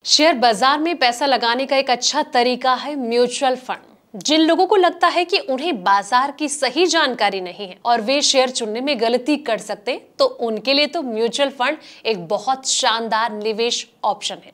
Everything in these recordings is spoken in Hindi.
शेयर बाजार में पैसा लगाने का एक अच्छा तरीका है म्यूचुअल फंड। जिन लोगों को लगता है कि उन्हें बाजार की सही जानकारी नहीं है और वे शेयर चुनने में गलती कर सकते हैं, तो उनके लिए तो म्यूचुअल फंड एक बहुत शानदार निवेश ऑप्शन है।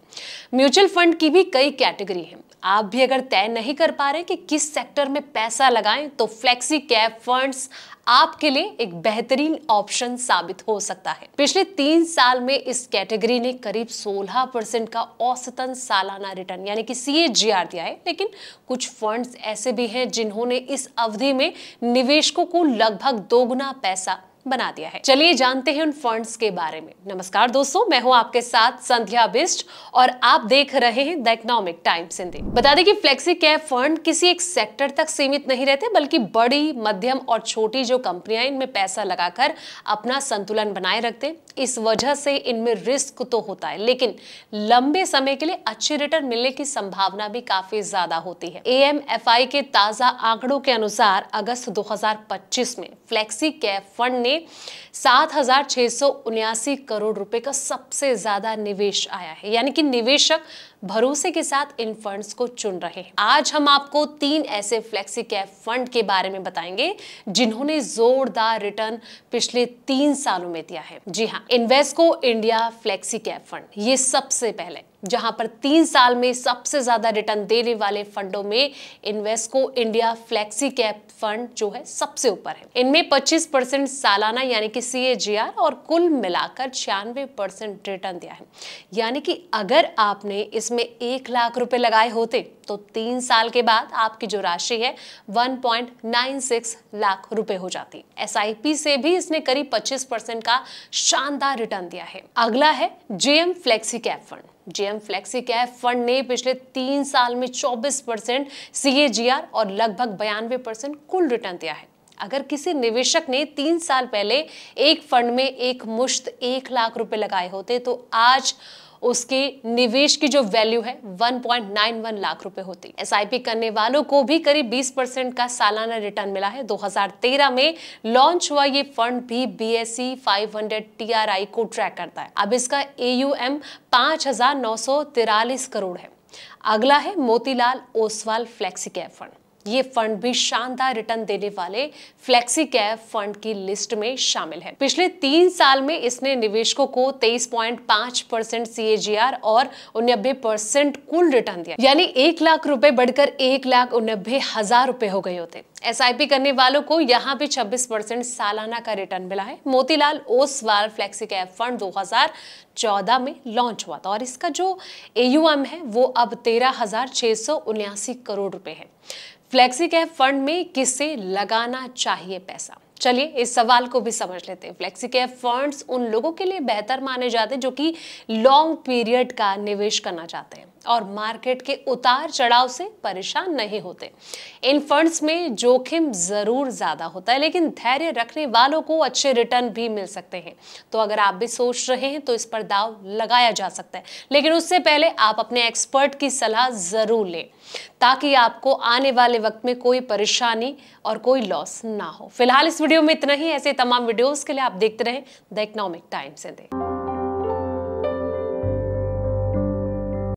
म्यूचुअल फंड की भी कई कैटेगरी है। आप भी अगर तय नहीं कर पा रहे कि किस सेक्टर में पैसा लगाएं, तो फ्लेक्सी कैप फंड्स आपके लिए एक बेहतरीन ऑप्शन साबित हो सकता है। पिछले 3 साल में इस कैटेगरी ने करीब 16% का औसतन सालाना रिटर्न यानी कि CAGR दिया है, लेकिन कुछ फंड्स ऐसे भी हैं जिन्होंने इस अवधि में निवेशकों को लगभग दोगुना पैसा बना दिया है। चलिए जानते हैं उन फंड्स के बारे में। नमस्कार दोस्तों, मैं हूं आपके साथ संध्या बिष्ट और आप देख रहे हैं द इकोनॉमिक टाइम्स हिंदी। बता दें कि फ्लेक्सी कैप फंड किसी एक सेक्टर तक सीमित नहीं रहते, बल्कि बड़ी, मध्यम और छोटी जो कंपनियां इनमें पैसा लगाकर अपना संतुलन बनाए रखते हैं। इस वजह से इनमें रिस्क तो होता है, लेकिन लंबे समय के लिए अच्छे रिटर्न मिलने की संभावना भी काफी ज्यादा होती है। AMFI के ताजा आंकड़ों के अनुसार अगस्त 2025 में फ्लेक्सी कैप फंड ने 7,679 करोड़ रुपए का सबसे ज्यादा निवेश आया है, यानी कि निवेशक भरोसे के साथ इन फंड्स को चुन रहे हैं। आज हम आपको 3 ऐसे फ्लेक्सी कैप फंड के बारे में बताएंगे जिन्होंने जोरदार रिटर्न पिछले 3 सालों में दिया है। जी हाँ, Invesco India flexi cap fund ये सबसे पहले, जहां पर 3 साल में सबसे ज्यादा रिटर्न देने वाले फंडों में Invesco India flexi cap fund जो है सबसे ऊपर है। इनमें 25% सालाना यानी कि CAGR और कुल मिलाकर 96% रिटर्न दिया है। यानी कि अगर आपने इसमें 1 लाख रुपए लगाए होते तो 3 साल के बाद आपकी जो राशि है 1.96 लाख रुपए हो जाती। SIP से भी इसने करीब 25% का शानदार रिटर्न दिया है। अगला है GM flexi cap fund. GM flexi cap fund ने पिछले 3 साल में 24% CAGR और लगभग 92% कुल रिटर्न दिया है। अगर किसी निवेशक ने 3 साल पहले एक फंड में एक मुश्त 1 लाख रुपए लगाए होते तो आज उसके निवेश की जो वैल्यू है 1.91 लाख रुपए होती। SIP करने वालों को भी करीब 20% का सालाना रिटर्न मिला है। 2013 में लॉन्च हुआ ये फंड भी BSE 500 TRI को ट्रैक करता है। अब इसका AUM 5,943 करोड़ है। अगला है Motilal Oswal flexi cap fund. ये फंड भी शानदार रिटर्न देने वाले फ्लेक्सी कैप फंड की लिस्ट में शामिल है। पिछले 3 साल में इसने निवेशकों को 23.5% CAGR और 89% कुल रिटर्न दिया, यानी 1 लाख रुपए बढ़कर 1,89,000 रुपए हो गए होते। SIP करने वालों को यहाँ भी 26% सालाना का रिटर्न मिला है। Motilal Oswal flexi cap fund 2014 में लॉन्च हुआ था और इसका जो AUM है वो अब 13,679 करोड़ रुपए है। फ्लेक्सी कैप फंड में किसे लगाना चाहिए पैसा? चलिए इस सवाल को भी समझ लेते हैं। फ्लेक्सी कैप फंड्स उन लोगों के लिए बेहतर माने जाते हैं जो कि लॉन्ग पीरियड का निवेश करना चाहते हैं और मार्केट के उतार चढ़ाव से परेशान नहीं होते। इन फंड्स में जोखिम जरूर ज्यादा होता है, लेकिन धैर्य रखने वालों को अच्छे रिटर्न भी मिल सकते हैं। तो अगर आप भी सोच रहे हैं तो इस पर दाव लगाया जा सकता है, लेकिन उससे पहले आप अपने एक्सपर्ट की सलाह जरूर लें ताकि आपको आने वाले वक्त में कोई परेशानी और कोई लॉस ना हो। फिलहाल इस वीडियो में इतना ही। ऐसे तमाम वीडियोस के लिए आप देखते रहें द इकोनॉमिक टाइम्स हिंदी।